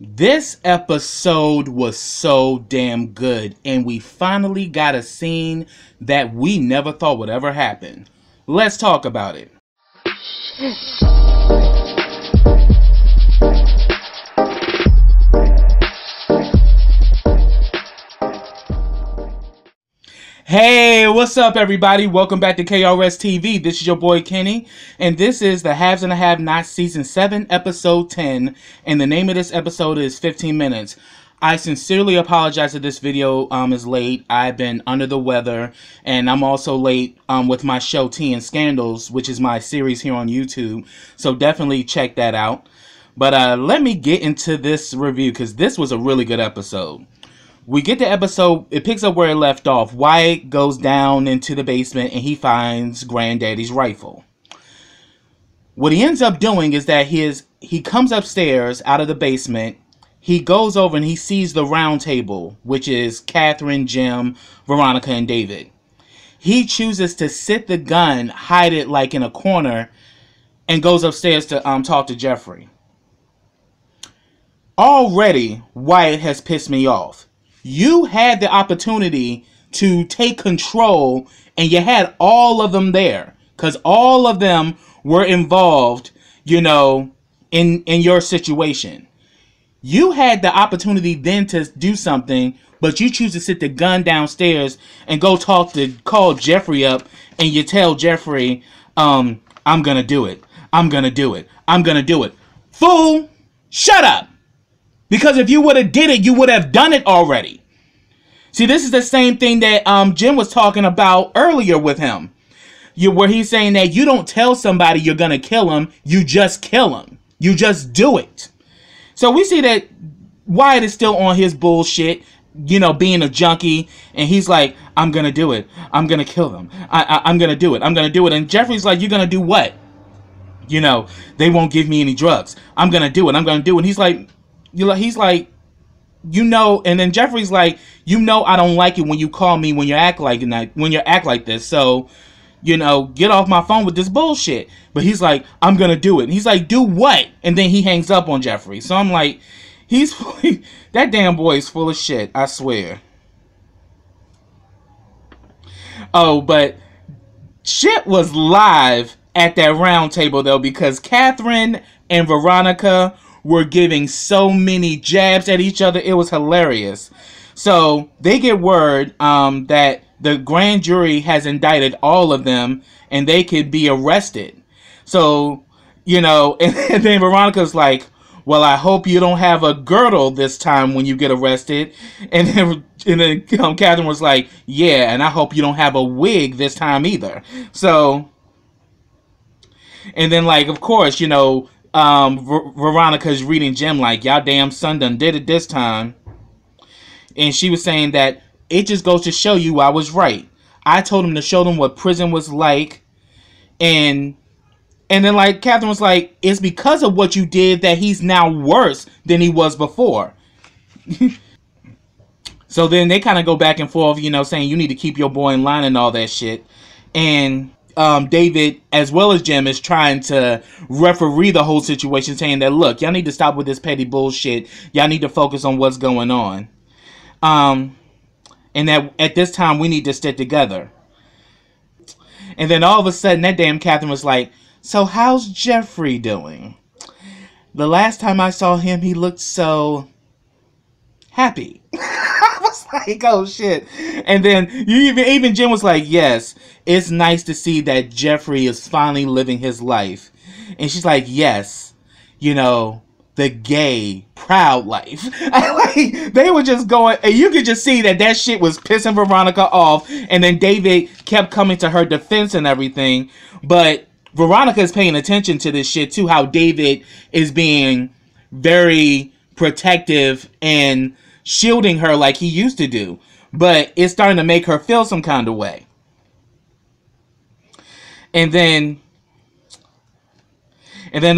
This episode was so damn good, and we finally got a scene that we never thought would ever happen. Let's talk about it. Hey, what's up everybody? Welcome back to KRS TV. This is your boy Kenny, and this is the Haves and the Have-Nots Season 7, Episode 10, and the name of this episode is 15 Minutes. I sincerely apologize that this video is late. I've been under the weather, and I'm also late with my show Tea and Scandals, which is my series here on YouTube, so definitely check that out. But let me get into this review, because this was a really good episode. We get the episode, it picks up where it left off. Wyatt goes down into the basement and he finds Granddaddy's rifle. What he ends up doing is that he comes upstairs out of the basement. He goes over and he sees the round table, which is Catherine, Jim, Veronica, and David. He chooses to sit the gun, hide it like in a corner, and goes upstairs to talk to Jeffrey. Already, Wyatt has pissed me off. You had the opportunity to take control, and you had all of them there, because all of them were involved, you know, in your situation. You had the opportunity then to do something, but you choose to sit the gun downstairs and go call Jeffrey up, and you tell Jeffrey, I'm gonna do it. I'm gonna do it. I'm gonna do it. Fool, shut up! Because if you would have did it, you would have done it already. See, this is the same thing that Jim was talking about earlier with him. Where he's saying that you don't tell somebody you're going to kill them. You just kill them. You just do it. So we see that Wyatt is still on his bullshit, you know, being a junkie. And he's like, I'm going to do it. I'm going to kill them. I'm going to do it. I'm going to do it. And Jeffrey's like, you're going to do what? You know, they won't give me any drugs. I'm going to do it. I'm going to do it. And he's like, you know, and then Jeffrey's like, you know, I don't like it when you call me when you act like this. So, you know, get off my phone with this bullshit. But he's like, I'm gonna do it. And he's like, do what? And then he hangs up on Jeffrey. So I'm like, that damn boy is full of shit. I swear. Oh, but shit was live at that round table though, because Catherine and Veronica were giving so many jabs at each other. It was hilarious. So they get word that the grand jury has indicted all of them and they could be arrested. So, you know, and then Veronica's like, well, I hope you don't have a girdle this time when you get arrested. And then Catherine was like, yeah, and I hope you don't have a wig this time either. So, and then, like, of course, you know, Veronica's reading Jim like, y'all damn son done did it this time. And she was saying that it just goes to show you I was right. I told him to show them what prison was like. And then, like, Catherine was like, it's because of what you did that he's now worse than he was before. So then they kind of go back and forth, you know, saying you need to keep your boy in line and all that shit. And David, as well as Jim, is trying to referee the whole situation, saying that, look, y'all need to stop with this petty bullshit. Y'all need to focus on what's going on. And that at this time, we need to stick together. And then all of a sudden, that damn Catherine was like, so how's Jeffrey doing? The last time I saw him, he looked so happy. I was like, oh shit. And then even Jim was like, yes, it's nice to see that Jeffrey is finally living his life. And she's like, yes, you know, the gay, proud life. Like, they were just going, and you could just see that shit was pissing Veronica off. And then David kept coming to her defense and everything. But Veronica is paying attention to this shit too, how David is being very protective and shielding her like he used to do. But it's starting to make her feel some kind of way. And then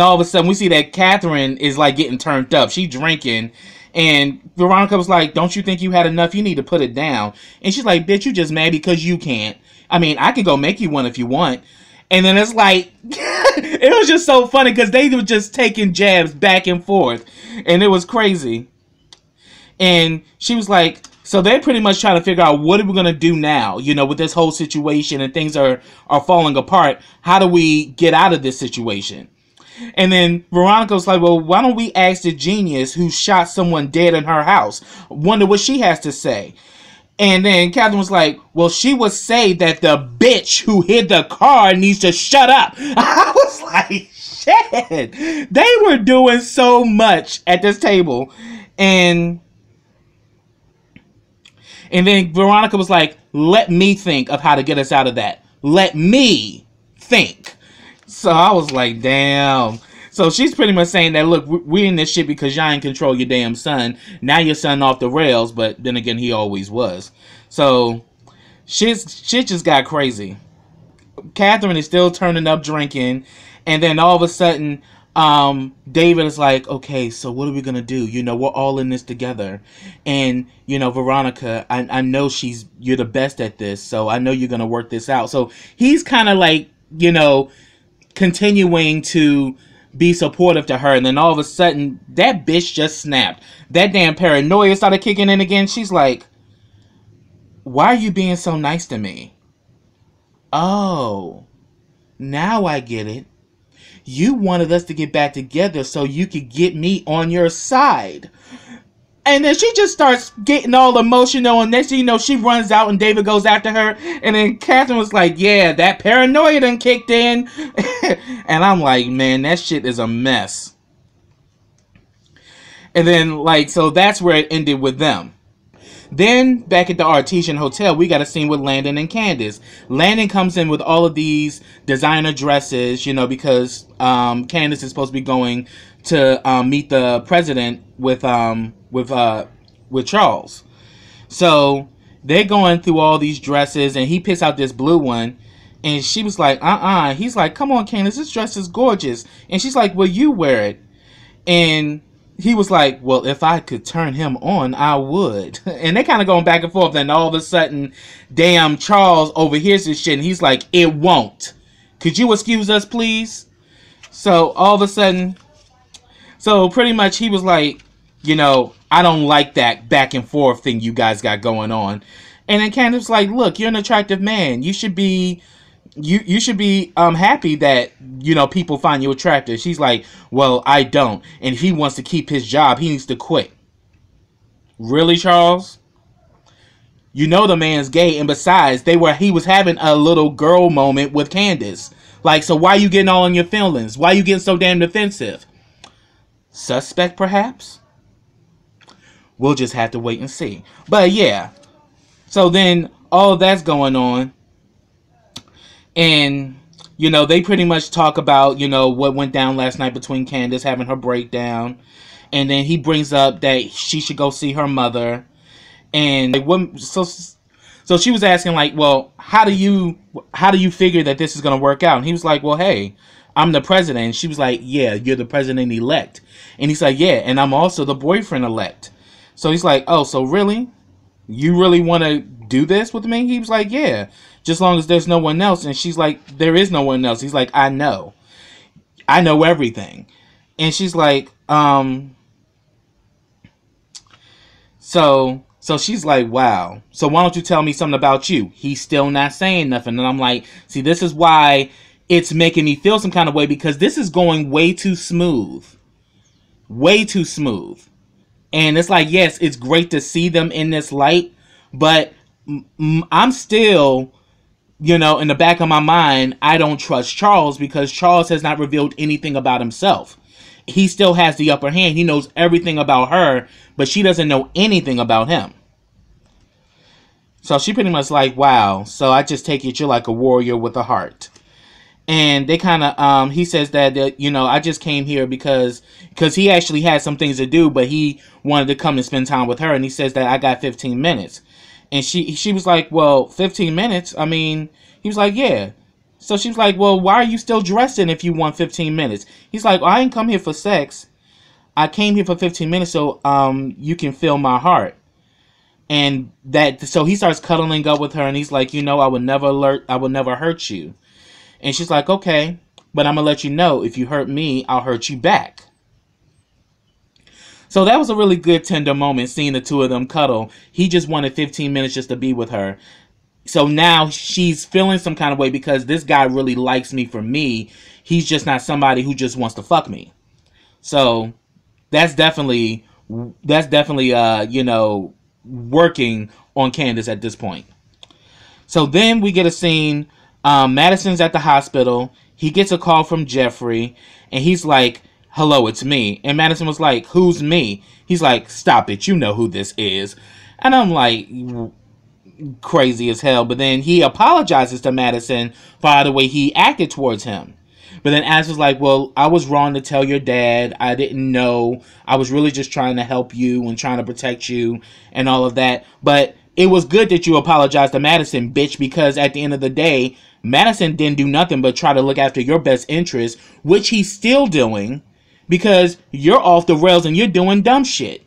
all of a sudden we see that Catherine is like getting turned up. She drinking. And Veronica was like, don't you think you had enough? You need to put it down. And she's like, bitch, you just mad because you can't. I mean, I could go make you one if you want. And then it's like, It was just so funny because they were just taking jabs back and forth, and it was crazy. And she was like, so they're pretty much trying to figure out what are we going to do now, you know, with this whole situation and things are falling apart. How do we get out of this situation? And then Veronica was like, well, why don't we ask the genius who shot someone dead in her house? Wonder what she has to say. And then Catherine was like, well, she would say that the bitch who hid the car needs to shut up. I was like, shit. They were doing so much at this table. And then Veronica was like, let me think of how to get us out of that. Let me think. So I was like, damn. So she's pretty much saying that, look, we in this shit because y'all ain't control your damn son. Now your son off the rails, but then again, he always was. So shit just got crazy. Catherine is still turning up drinking, and then all of a sudden, David is like, okay, so what are we gonna do? You know, we're all in this together. And, you know, Veronica, I know you're the best at this, so I know you're gonna work this out. So he's kind of like, you know, continuing to be supportive to her, and then all of a sudden that bitch just snapped. That damn paranoia started kicking in again. She's like, why are you being so nice to me? Oh, now I get it. You wanted us to get back together so you could get me on your side. And then she just starts getting all emotional, and next thing you know, she runs out and David goes after her. And then Catherine was like, yeah, that paranoia done kicked in. And I'm like, man, that shit is a mess. And then, like, so that's where it ended with them. Then, back at the Artesian Hotel, we got a scene with Landon and Candace. Landon comes in with all of these designer dresses, you know, because Candace is supposed to be going to meet the president with Charles. So they're going through all these dresses, and he picks out this blue one, and she was like, He's like, come on, Candace, this dress is gorgeous. And she's like, well, you wear it. And he was like, well, if I could turn him on, I would. And they kind of going back and forth, and all of a sudden, damn, Charles overhears this shit, and he's like, it won't. Could you excuse us, please? So all of a sudden, so pretty much he was like, you know, I don't like that back and forth thing you guys got going on. And then Candace was like, look, you're an attractive man. You should be, you should be happy that, you know, people find you attractive. She's like, well, I don't. And he wants to keep his job. He needs to quit. Really, Charles? You know the man's gay, and besides, he was having a little girl moment with Candace. Like, so why are you getting all in your feelings? Why are you getting so damn defensive? Suspect, perhaps? We'll just have to wait and see. But yeah. So then all that's going on. And, you know, they pretty much talk about, you know, what went down last night between Candace having her breakdown. And then he brings up that she should go see her mother. And like, so she was asking, like, well, how do you figure that this is going to work out? And he was like, well, hey, I'm the president. And she was like, yeah, you're the president-elect. And he's like, yeah, and I'm also the boyfriend-elect. So he's like, oh, so really? You really want to do this with me? He was like, yeah, just as long as there's no one else. And she's like, there is no one else. He's like, I know everything. And she's like, so she's like, wow. So why don't you tell me something about you? He's still not saying nothing. And I'm like, see, this is why it's making me feel some kind of way, because this is going way too smooth. Way too smooth. And it's like, yes, it's great to see them in this light, but I'm still, you know, in the back of my mind, I don't trust Charles because Charles has not revealed anything about himself. He still has the upper hand. He knows everything about her, but she doesn't know anything about him. So she pretty much like, wow, so I just take it you're like a warrior with a heart. And they kind of, he says that, you know, I just came here because he actually had some things to do, but he wanted to come and spend time with her. And he says that I got 15 minutes. And she was like, well, 15 minutes? I mean, he was like, yeah. So she was like, well, why are you still dressing if you want 15 minutes? He's like, well, I didn't come here for sex. I came here for 15 minutes so you can feel my heart. And so he starts cuddling up with her, and he's like, you know, I would never hurt you. And she's like, okay. but I'm going to let you know, if you hurt me, I'll hurt you back. So that was a really good, tender moment, seeing the two of them cuddle. He just wanted 15 minutes just to be with her. So now she's feeling some kind of way because this guy really likes me for me. He's just not somebody who just wants to fuck me. So that's definitely you know, working on Candace at this point. So then we get a scene. Madison's at the hospital. He gets a call from Jeffrey, and he's like, "Hello, it's me." And Madison was like, "Who's me?" He's like, "Stop it, you know who this is." And I'm like, crazy as hell. But then he apologizes to Madison for the way he acted towards him. But then Ash was like, "Well, I was wrong to tell your dad. I didn't know. I was really just trying to help you and trying to protect you and all of that. But it was good that you apologized to Madison, bitch, because at the end of the day, Madison didn't do nothing but try to look after your best interest, which he's still doing, because you're off the rails and you're doing dumb shit."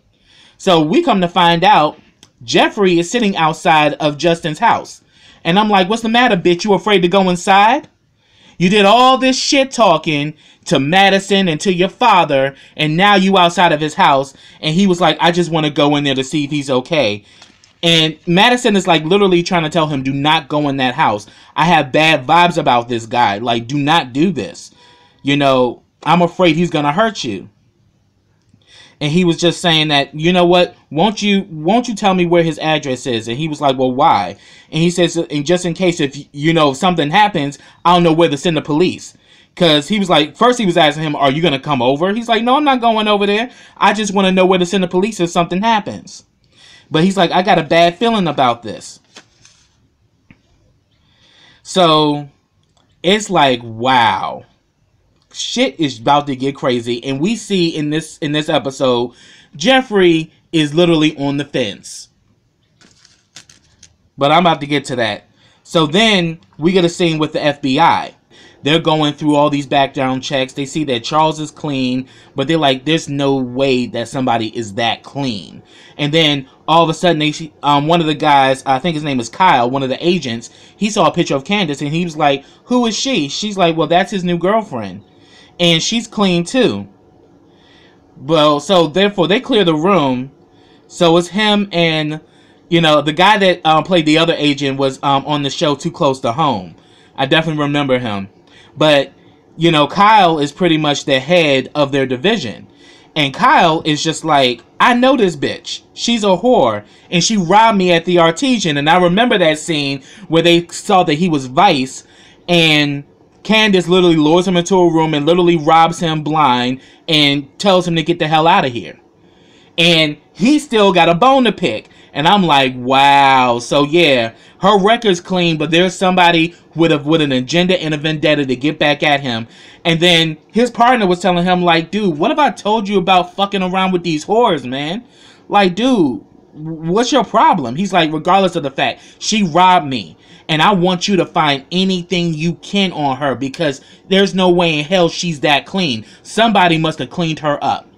So we come to find out Jeffrey is sitting outside of Justin's house. And I'm like, "What's the matter, bitch? You afraid to go inside? You did all this shit talking to Madison and to your father, and now you outside of his house." And he was like, "I just want to go in there to see if he's okay." And Madison is like literally trying to tell him, "Do not go in that house. I have bad vibes about this guy. Like, do not do this. You know, I'm afraid he's going to hurt you." And he was just saying that, "You know what, won't you tell me where his address is?" And he was like, "Well, why?" And he says, "And just in case, if something happens, I don't know where to send the police." Because he was like, first he was asking him, "Are you going to come over?" He's like, "No, I'm not going over there. I just want to know where to send the police if something happens." But he's like, "I got a bad feeling about this." So it's like, wow. Shit is about to get crazy. And we see in this episode, Jeffrey is literally on the fence. But I'm about to get to that. So then we get a scene with the FBI. They're going through all these background checks. They see that Charles is clean, but they're like, there's no way that somebody is that clean. And then all of a sudden, one of the guys, I think his name is Kyle, one of the agents, he saw a picture of Candace and he was like, "Who is she?" She's like, "Well, that's his new girlfriend. And she's clean too." Well, so therefore they clear the room. So it's him and, the guy that played the other agent was on the show Too Close to Home. I definitely remember him. But, Kyle is pretty much the head of their division. And Kyle is just like, "I know this bitch. She's a whore. And she robbed me at the Artesian." And I remember that scene where they saw that he was Vice. And Candace literally lures him into a room and literally robs him blind and tells him to get the hell out of here. And he still got a bone to pick. And I'm like, wow. So yeah, her record's clean, but there's somebody with an agenda and a vendetta to get back at him. And then his partner was telling him, like, "Dude, what have I told you about fucking around with these whores, man? Like, dude, what's your problem?" He's like, "Regardless of the fact, she robbed me. And I want you to find anything you can on her, because there's no way in hell she's that clean. Somebody must have cleaned her up."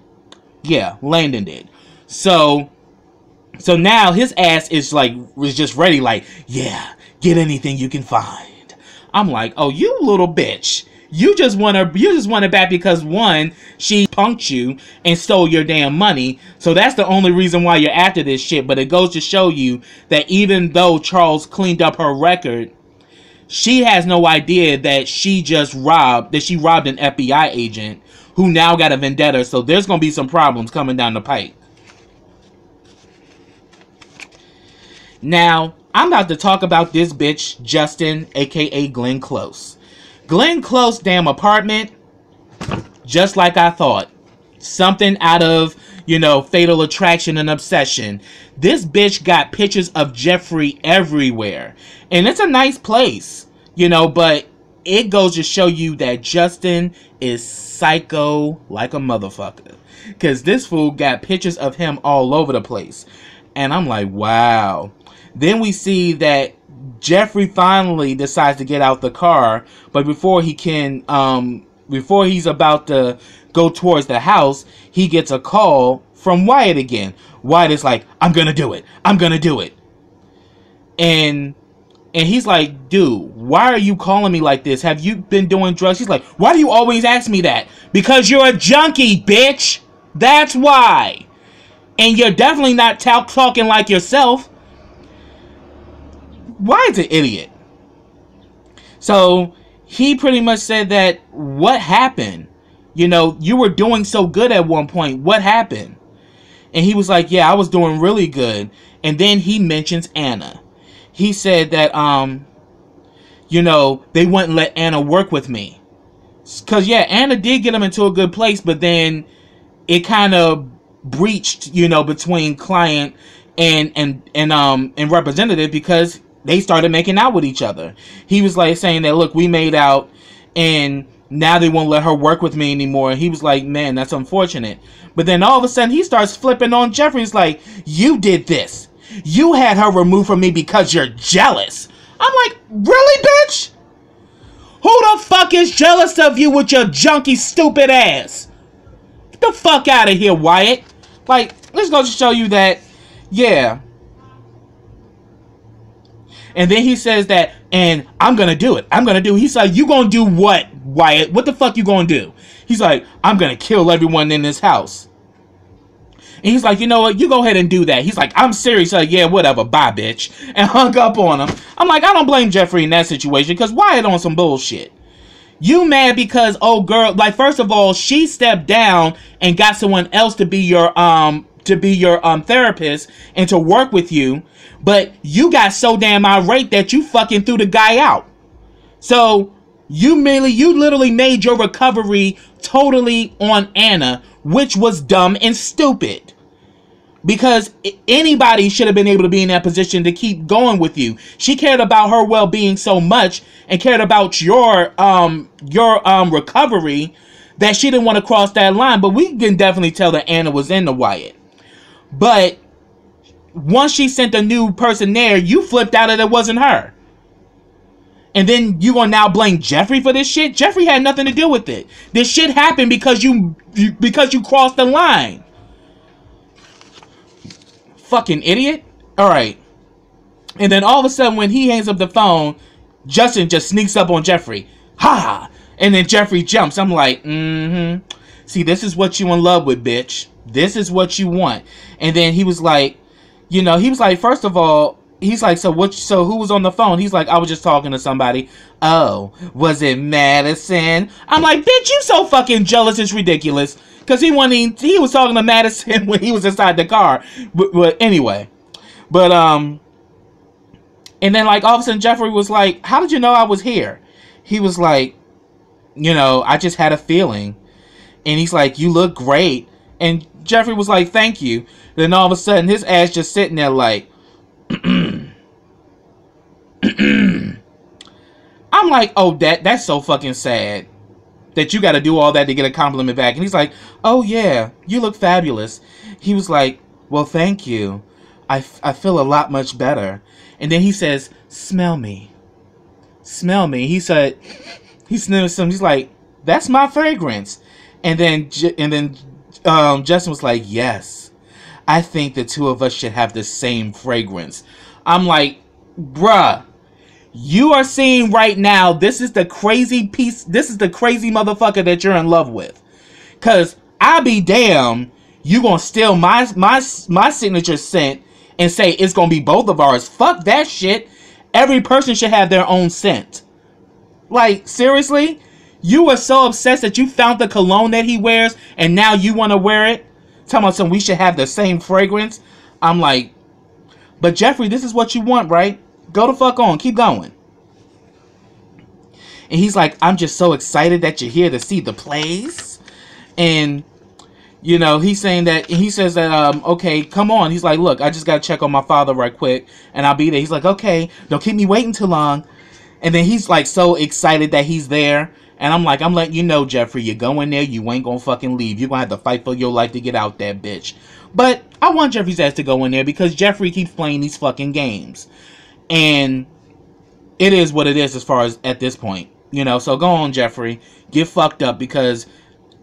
Yeah, Landon did. So now his ass is just ready, like, "Yeah, get anything you can find." I'm like, "Oh, you little bitch. You just want it back because, one, she punked you and stole your damn money. So that's the only reason why you're after this shit. But it goes to show you that even though Charles cleaned up her record, she has no idea that she robbed an FBI agent who now got a vendetta. So there's going to be some problems coming down the pike." Now, I'm about to talk about this bitch, Justin, aka Glenn Close. Glenn Close damn apartment, just like I thought. Something out of, Fatal Attraction and Obsession. This bitch got pictures of Jeffrey everywhere. And it's a nice place, but it goes to show you that Justin is psycho like a motherfucker. Because this fool got pictures of him all over the place. And I'm like, wow. Then we see that Jeffrey finally decides to get out the car, but before he's about to go towards the house, he gets a call from Wyatt again. Wyatt is like, I'm gonna do it. And And he's like, dude, why are you calling me like this? Have you been doing drugs? He's like, why do you always ask me that? Because you're a junkie, bitch. That's why. And you're definitely not talking like yourself. Why is an idiot? So he pretty much said that, what happened? You know, you were doing so good at one point. What happened? And he was like, yeah, I was doing really good. And then he mentions Anna. He said that, you know, they wouldn't let Anna work with me. Because, yeah, Anna did get him into a good place, but then it kind of breached, you know, between client and representative, because they started making out with each other. He was like saying that, look, we made out and now they won't let her work with me anymore. He was like, man, that's unfortunate. But then all of a sudden he starts flipping on Jeffrey. He's like, you did this. You had her removed from me because you're jealous. I'm like, really, bitch? Who the fuck is jealous of you with your junky, stupid ass? Get the fuck out of here, Wyatt. Like, let's go to show you that, yeah. And then he says that, and I'm gonna do it. I'm gonna do it. He's like, you gonna do what, Wyatt? What the fuck you gonna do? He's like, I'm gonna kill everyone in this house. And he's like, you know what? You go ahead and do that. He's like, I'm serious. He's like, yeah, whatever. Bye, bitch. And hung up on him. I'm like, I don't blame Jeffrey in that situation, because Wyatt on some bullshit. You mad because, oh, girl, like, first of all, she stepped down and got someone else to be your therapist and to work with you, but you got so damn irate that you fucking threw the guy out. So you literally made your recovery totally on Anna, which was dumb and stupid. Because anybody should have been able to be in that position to keep going with you. She cared about her well-being so much and cared about your recovery that she didn't want to cross that line. But we can definitely tell that Anna was into Wyatt. But once she sent a new person there, you flipped out that it wasn't her. And then you gonna now blame Jeffrey for this shit? Jeffrey had nothing to do with it. This shit happened because you crossed the line. Fucking idiot. Alright. And then all of a sudden when he hangs up the phone, Justin just sneaks up on Jeffrey. Ha! And then Jeffrey jumps. I'm like, see, this is what you in love with, bitch. This is what you want. And then he was like, you know, he was like, first of all, he's like, so who was on the phone? He's like, I was just talking to somebody. Oh, was it Madison? I'm like, bitch, you so fucking jealous, it's ridiculous. Because he was talking to Madison when he was inside the car. But anyway. But, and then, like, all of a sudden, Jeffrey was like, how did you know I was here? He was like, you know, I just had a feeling. And he's like, you look great. And Jeffrey was like, thank you. Then all of a sudden, his ass just sitting there like, I'm like, oh, that's so fucking sad that you got to do all that to get a compliment back. And he's like, oh yeah, you look fabulous. He was like, well, thank you. I feel a lot much better. And then he says, smell me. Smell me. He said, he sniffs some. He's like, that's my fragrance. And then Justin was like, yes, I think the two of us should have the same fragrance. I'm like, bruh, you are seeing right now, this is the crazy piece, this is the crazy motherfucker that you're in love with. Cause I'll be damned, you gonna steal my signature scent and say it's gonna be both of ours. Fuck that shit. Every person should have their own scent. Like, seriously? You were so obsessed that you found the cologne that he wears and now you want to wear it? Talking about something, we should have the same fragrance? I'm like, but Jeffrey, this is what you want, right? Go the fuck on. Keep going. And he's like, I'm just so excited that you're here to see the plays. And, you know, he's saying that, he says that, okay, come on. He's like, look, I just got to check on my father right quick and I'll be there. He's like, okay, don't keep me waiting too long. And then he's like so excited that he's there. And I'm like, I'm letting you know, Jeffrey, you go in there, you ain't gonna fucking leave. You're gonna have to fight for your life to get out there, bitch. But I want Jeffrey's ass to go in there because Jeffrey keeps playing these fucking games. And it is what it is as far as at this point. You know, so go on, Jeffrey. Get fucked up because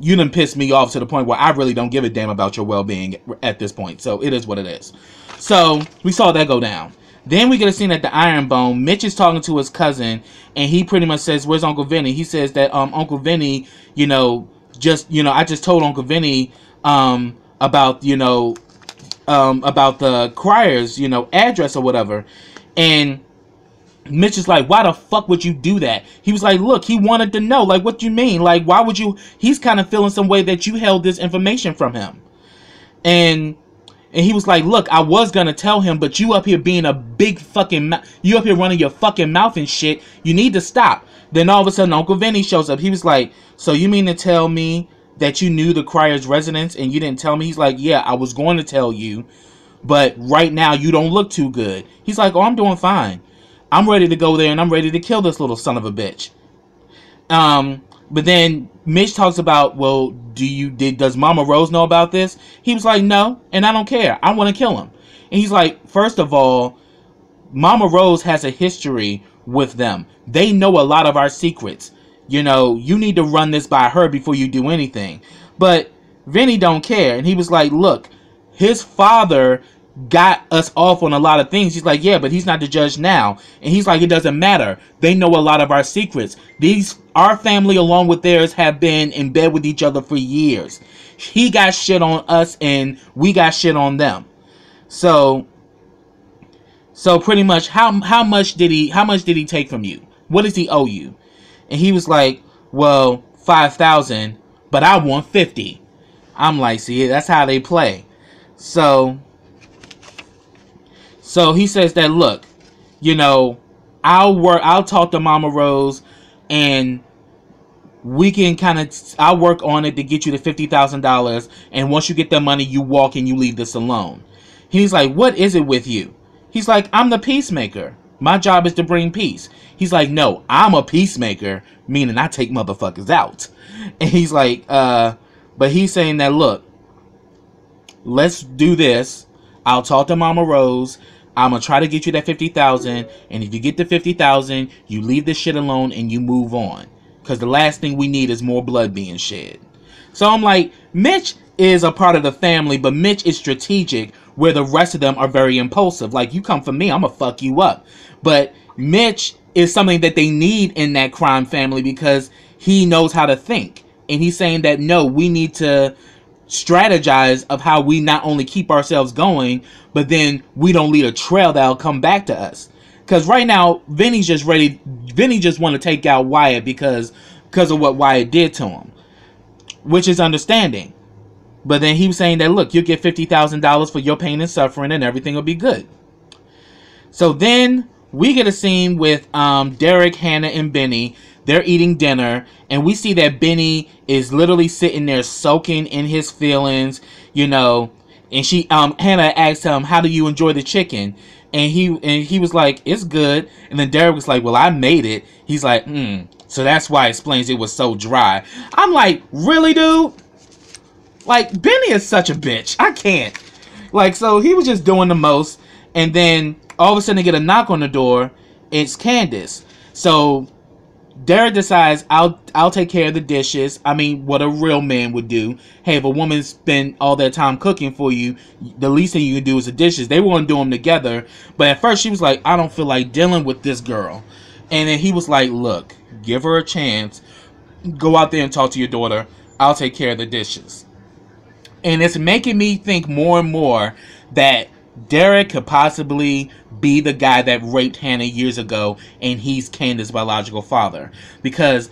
you done pissed me off to the point where I really don't give a damn about your well-being at this point. So it is what it is. So we saw that go down. Then we get a scene at the Iron Bone. Mitch is talking to his cousin, and he pretty much says, "Where's Uncle Vinny?" He says that Uncle Vinny, I just told Uncle Vinny about about the Crier's address or whatever, and Mitch is like, why the fuck would you do that? He was like, look, he wanted to know. Like, what do you mean? Like, why would you? He's kind of feeling some way that you held this information from him. And he was like, look, I was going to tell him, but you up here being a big fucking... You up here running your fucking mouth and shit. You need to stop. Then all of a sudden, Uncle Vinny shows up. He was like, so you mean to tell me that you knew the Crier's residence and you didn't tell me? He's like, yeah, I was going to tell you, but right now you don't look too good. He's like, oh, I'm doing fine. I'm ready to go there and I'm ready to kill this little son of a bitch. But then Mitch talks about, well, does Mama Rose know about this? He was like, no, and I don't care. I want to kill him. And he's like, first of all, Mama Rose has a history with them. They know a lot of our secrets. You need to run this by her before you do anything. But Vinny don't care. And he was like, look, his father got us off on a lot of things. He's like, yeah, but he's not the judge now. And he's like, it doesn't matter. They know a lot of our secrets. Our family, along with theirs, have been in bed with each other for years. He got shit on us and we got shit on them. So pretty much, how much did he take from you? What does he owe you? And he was like, well, 5,000, but I want 50. I'm like, see, that's how they play. So he says that, look, I'll talk to Mama Rose and we can I'll work on it to get you the $50,000. And once you get the money, you walk and you leave this alone. He's like, what is it with you? He's like, I'm the peacemaker. My job is to bring peace. He's like, no, I'm a peacemaker, meaning I take motherfuckers out. And he's like, but he's saying that, look, let's do this. I'll talk to Mama Rose. I'm going to try to get you that 50,000. And if you get the 50,000, you leave this shit alone and you move on. Because the last thing we need is more blood being shed. So I'm like, Mitch is a part of the family, but Mitch is strategic, where the rest of them are very impulsive. Like, you come for me, I'm going to fuck you up. But Mitch is something that they need in that crime family because he knows how to think. And he's saying that, no, we need to strategize of how we not only keep ourselves going, but then we don't leave a trail that'll come back to us. Because right now, Vinny just want to take out Wyatt because of what Wyatt did to him, which is understanding. But then he was saying that, look, you'll get $50,000 for your pain and suffering and everything will be good. So then we get a scene with Derek, Hannah, and Benny. They're eating dinner, and we see that Benny is literally sitting there soaking in his feelings, and Hannah asked him, how do you enjoy the chicken? And he was like, it's good. And then Derek was like, well, I made it. He's like, so that's why it explains it was so dry. I'm like, really, dude? Like, Benny is such a bitch. I can't. Like, so he was just doing the most, and then all of a sudden they get a knock on the door. It's Candace. So Derek decides, I'll take care of the dishes. I mean, what a real man would do. Hey, if a woman spent all that time cooking for you, the least thing you can do is the dishes. They were going to do them together. But at first she was like, I don't feel like dealing with this girl. And then he was like, look, give her a chance. Go out there and talk to your daughter. I'll take care of the dishes. And it's making me think more and more that Derek could possibly be the guy that raped Hannah years ago, and he's Candace's biological father. Because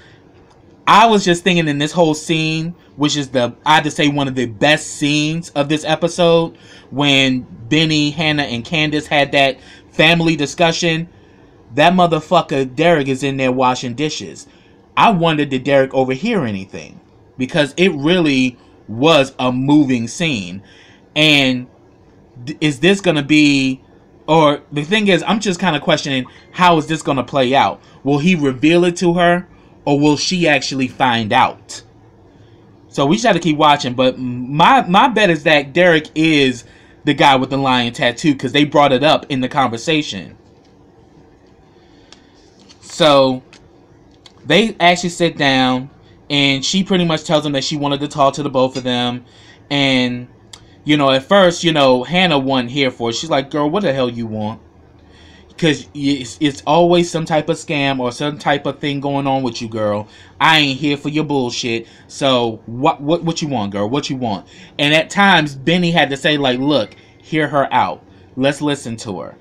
I was just thinking in this whole scene, which is I had to say one of the best scenes of this episode, when Benny, Hannah, and Candace had that family discussion, that motherfucker Derek is in there washing dishes. I wondered, did Derek overhear anything? Because it really was a moving scene. And is this going to be, or the thing is, I'm just kind of questioning, how is this going to play out? Will he reveal it to her, or will she actually find out? So we just have to keep watching. But my bet is that Derek is the guy with the lion tattoo, because they brought it up in the conversation. So they actually sit down, and she pretty much tells them that she wanted to talk to the both of them. And at first, Hannah wasn't here for it. She's like, girl, what the hell you want? because it's always some type of scam or some type of thing going on with you, girl. I ain't here for your bullshit. So what you want, girl? What you want? And at times, Benny had to say, like, look, hear her out. Let's listen to her.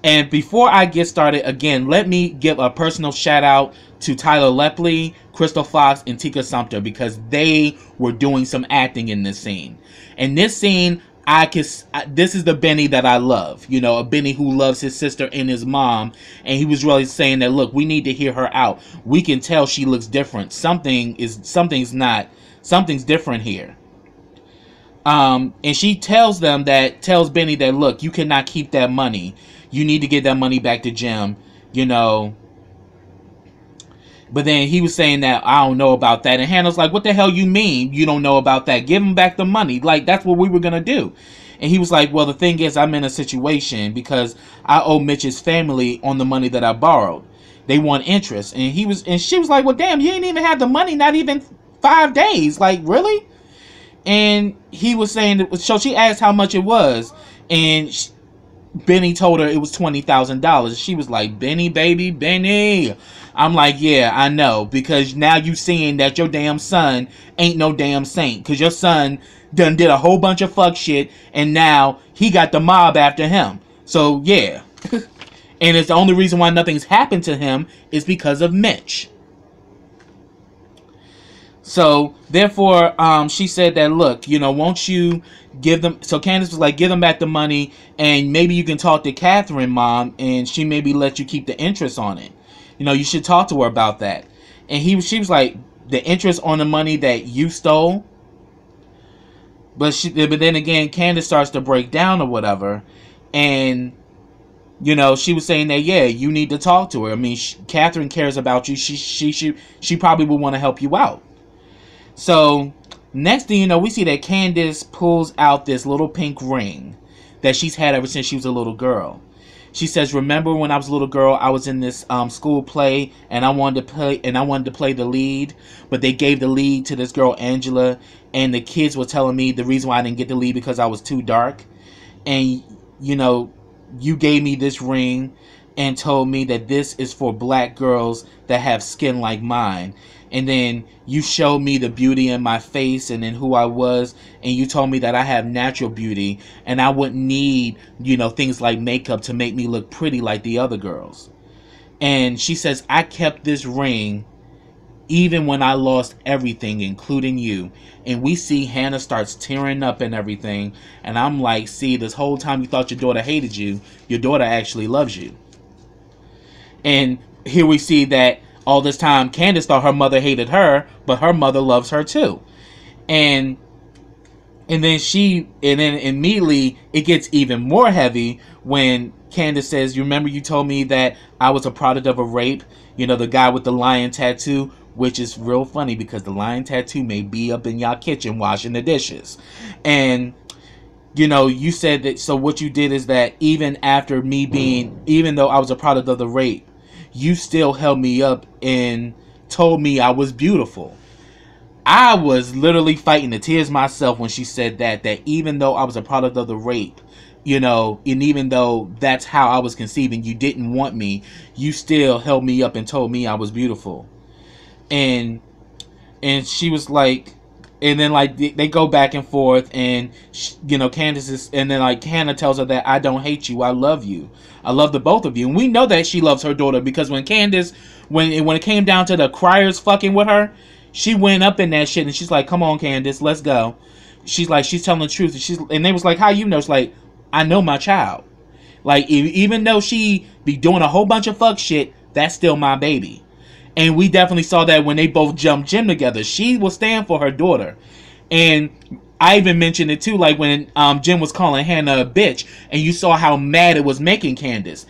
And before I get started, again, let me give a personal shout out to Tyler Lepley, Crystal Fox, and Tika Sumpter, because they were doing some acting in this scene. And this scene, this is the Benny that I love. You know, a Benny who loves his sister and his mom. And he was really saying that, look, we need to hear her out. We can tell she looks different. Something's different here. And she tells Benny that, look, you cannot keep that money. You need to get that money back to Jim, you know. But then he was saying that, I don't know about that. And Hannah's like, what the hell you mean you don't know about that? Give him back the money. Like, that's what we were going to do. And he was like, well, the thing is, I'm in a situation because I owe Mitch's family on the money that I borrowed. They want interest. And she was like, well, damn, you ain't even had the money, not even 5 days. Like, really? And he was saying, so she asked how much it was. And Benny told her it was $20,000. She was like, Benny, baby, Benny. I'm like, yeah, I know. Because now you seeing that your damn son ain't no damn saint. Because your son done did a whole bunch of fuck shit. And now he got the mob after him. So, yeah. And it's the only reason why nothing's happened to him is because of Mitch. So, therefore, she said that, look, you know, won't you give them... So, Candace was like, give them back the money, and maybe you can talk to Catherine, Mom, and she maybe let you keep the interest on it. You know, you should talk to her about that. And she was like, the interest on the money that you stole? But then again, Candace starts to break down or whatever, and... You know, she was saying that, yeah, you need to talk to her. I mean, Catherine cares about you. She probably would want to help you out. So, next thing you know, we see that Candace pulls out this little pink ring that she's had ever since she was a little girl. She says, remember when I was a little girl, I was in this school play, and I wanted to play the lead, but they gave the lead to this girl, Angela, and the kids were telling me the reason why I didn't get the lead because I was too dark. And, you know, you gave me this ring and told me that this is for black girls that have skin like mine. And then you showed me the beauty in my face and in who I was. And you told me that I have natural beauty. And I wouldn't need, you know, things like makeup to make me look pretty like the other girls. And she says, I kept this ring even when I lost everything, including you. And we see Hannah starts tearing up and everything. And I'm like, see, this whole time you thought your daughter hated you, your daughter actually loves you. And here we see that all this time, Candace thought her mother hated her, but her mother loves her too. And then immediately it gets even more heavy when Candace says, you remember you told me that I was a product of a rape? You know, the guy with the lion tattoo, which is real funny because the lion tattoo may be up in y'all kitchen washing the dishes. And, you know, you said that, so what you did is that even though I was a product of the rape, you still held me up and told me I was beautiful. I was literally fighting the tears myself when she said that even though I was a product of the rape, you know, and even though that's how I was conceived and you didn't want me, you still held me up and told me I was beautiful. And she was like, and then like they go back and forth, and you know, and then like Hannah tells her that I don't hate you, I love you. I love the both of you. And we know that she loves her daughter because when Candace, when it came down to the criers fucking with her, she went up in that shit and she's like, come on, Candace, let's go. She's like, she's telling the truth. And they was like, how you know? It's like, I know my child. Like, even though she be doing a whole bunch of fuck shit, that's still my baby. And we definitely saw that when they both jumped gym together. She will stand for her daughter. And I even mentioned it too, like when Jim was calling Hannah a bitch, and you saw how mad it was making Candace.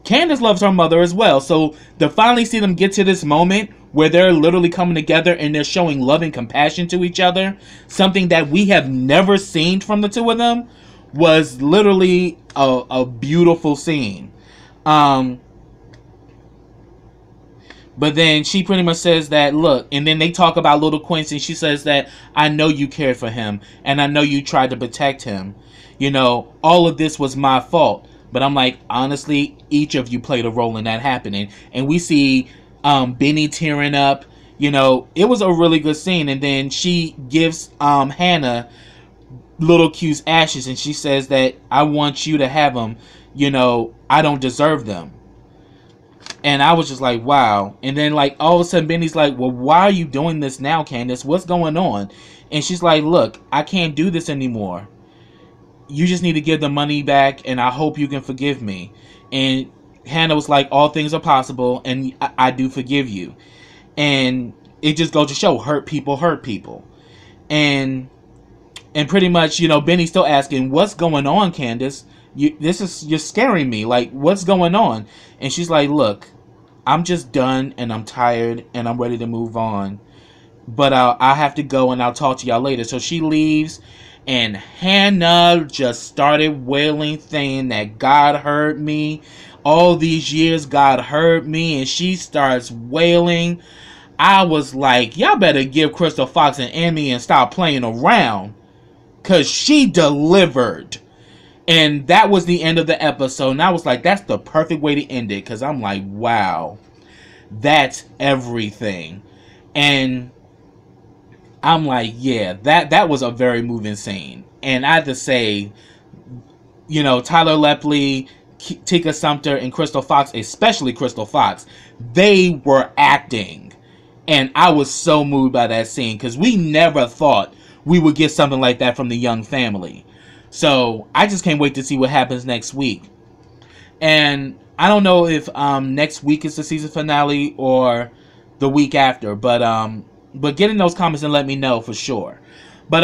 Candace loves her mother as well. So to finally see them get to this moment where they're literally coming together and they're showing love and compassion to each other, something that we have never seen from the two of them, was literally a beautiful scene. But then she pretty much says that, look, and then they talk about little Quincy. She says that, I know you cared for him, and I know you tried to protect him. You know, all of this was my fault. But I'm like, honestly, each of you played a role in that happening. And we see Benny tearing up. You know, it was a really good scene. And then she gives Hannah Little Q's ashes, and she says that I want you to have them. You know, I don't deserve them. And I was just like, wow. And then, like, all of a sudden, Benny's like, well, why are you doing this now, Candace? What's going on? And she's like, look, I can't do this anymore. You just need to give the money back, and I hope you can forgive me. And Hannah was like, all things are possible, and I do forgive you. And it just goes to show, hurt people hurt people. And pretty much, you know, Benny's still asking, what's going on, Candace? You're scaring me. Like, what's going on? And she's like, look, I'm just done, and I'm tired, and I'm ready to move on. But I have to go, and I'll talk to y'all later. So she leaves, and Hannah just started wailing, saying that God heard me. All these years, God heard me, and she starts wailing. I was like, y'all better give Crystal Fox an Emmy and stop playing around, because she delivered. And that was the end of the episode. And I was like, that's the perfect way to end it. Because I'm like, wow, that's everything. And I'm like, yeah, that was a very moving scene. And I have to say, you know, Tyler Lepley, Tika Sumpter, and Crystal Fox, especially Crystal Fox, they were acting. And I was so moved by that scene. Because we never thought we would get something like that from the Young family. So I just can't wait to see what happens next week. And I don't know if next week is the season finale or the week after, but get in those comments and let me know for sure. But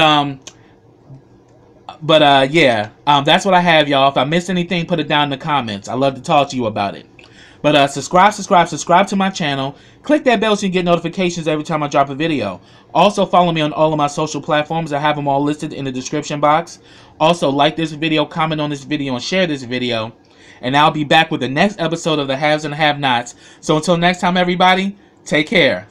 yeah, that's what I have, y'all. If I missed anything, put it down in the comments. I love to talk to you about it. But subscribe to my channel. Click that bell so you get notifications every time I drop a video. Also, follow me on all of my social platforms. I have them all listed in the description box. Also, like this video, comment on this video, and share this video. And I'll be back with the next episode of The Haves and Have-Nots. So until next time, everybody, take care.